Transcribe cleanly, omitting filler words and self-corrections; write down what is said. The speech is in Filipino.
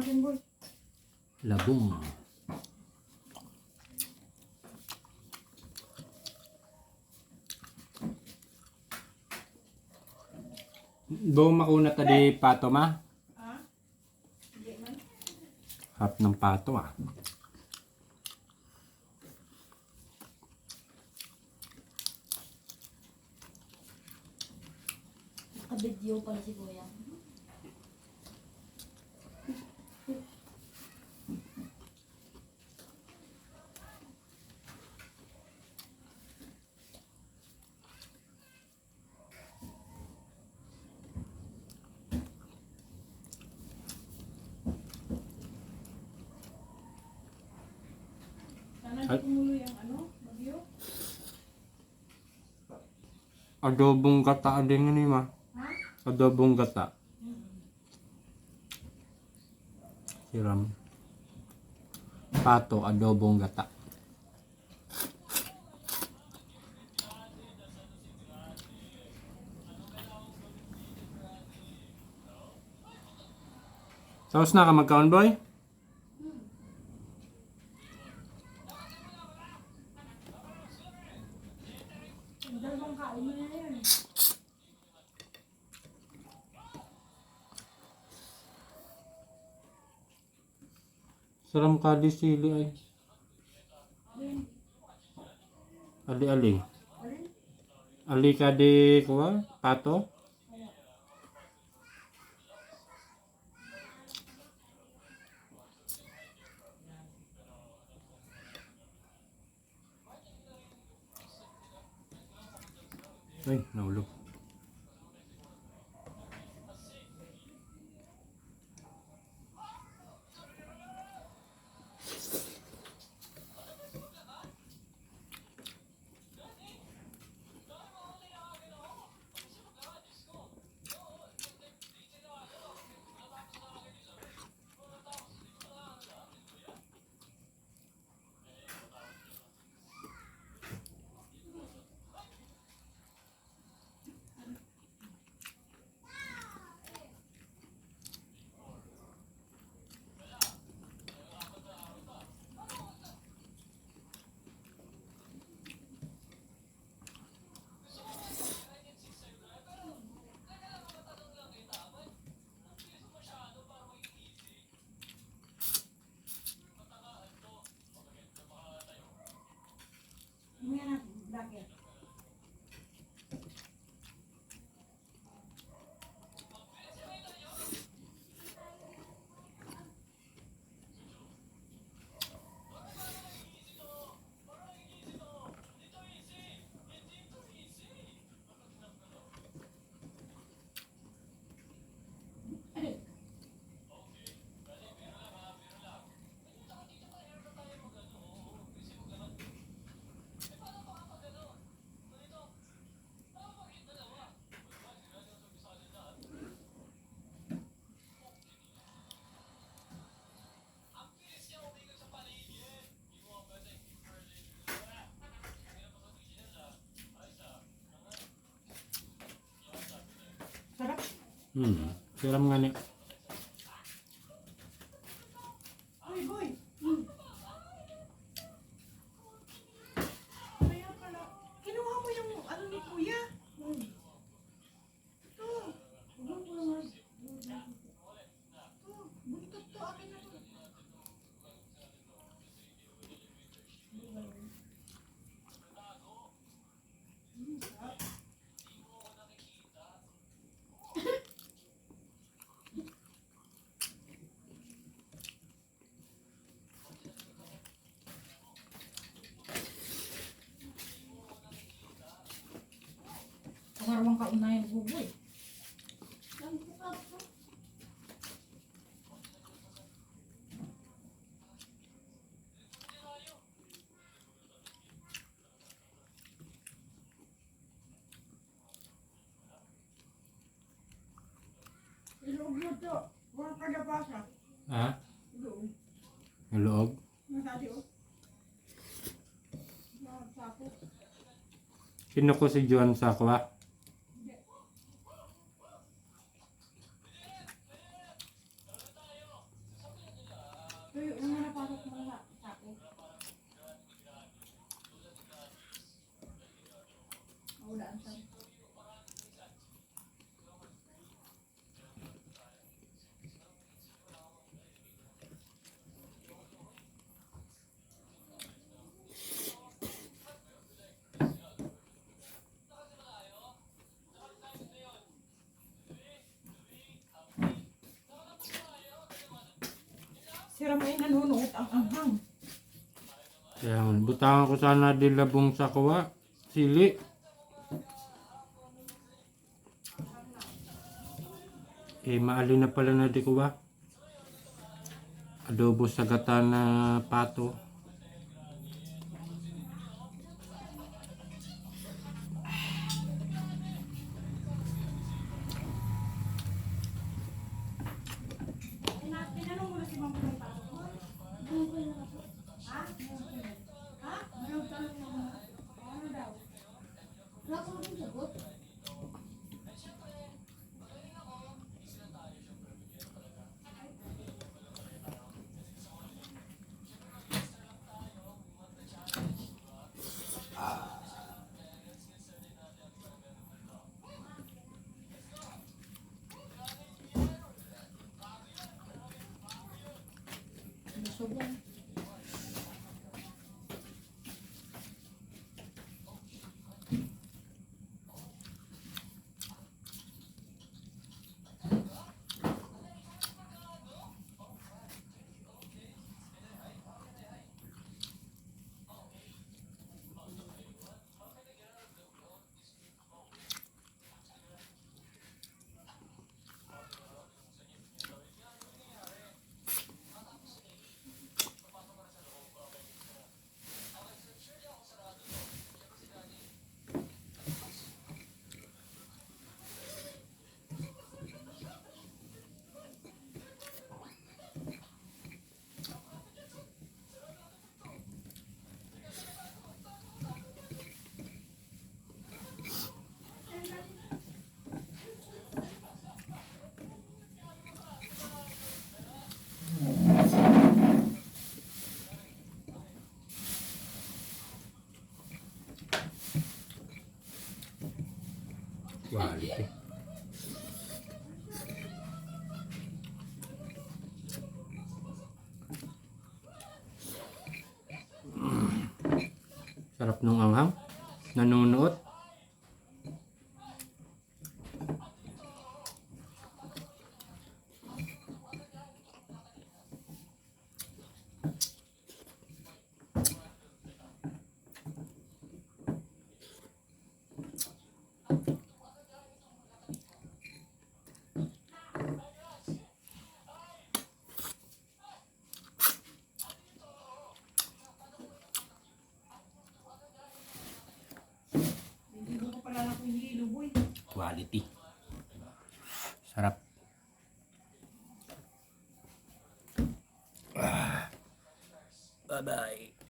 natin, boy. Labong. Do makuna tadi pato ma? Ha? Hindi man. Harap ng pato ah. Naka-video pala si Kuya. Sana di tumuloy ang ano, bagyo. Adobong gata din ni ma. Ha? Adobong gata. Siram. Pato, adobong gata. Tapos na ka magkaon boy? Ang dalawang kain mo na yun. Siram ka di sili ay. Alin? Ali-ali. Alin? Ali ka di kuha? Pato? Ay, naulog. May anak, bakit? Sarap. Siram nga ni. Uy, boy. Kaya pala. Kinuha mo yung ano ni Kuya. Ito. Ito. Buntot to. Akin na to. Pangarwang kaunayan ko, boy. Ilog mo to. Huwag ka nabasa. Ha? Ilog. Yung loob? Masali, oh. Sapo. Sino ko si John Sakwa? daan sa. Si Ramay nanunuot ang anghang. Kaya butangan ko sana din labong sa kuwa. Sili. Maali na pala na di kuwa. Adobo sa gata na pato. Tinanong mo na si Mama ng pasok mo? Ha? Ha? Mayroong tanong mo. Ano daw? Wala ko rin sagot. Busog yan. Quality. Sarap nung anghang. Nanunuot. Hindi ko pala na kung hilo, boy. Quality. Sarap.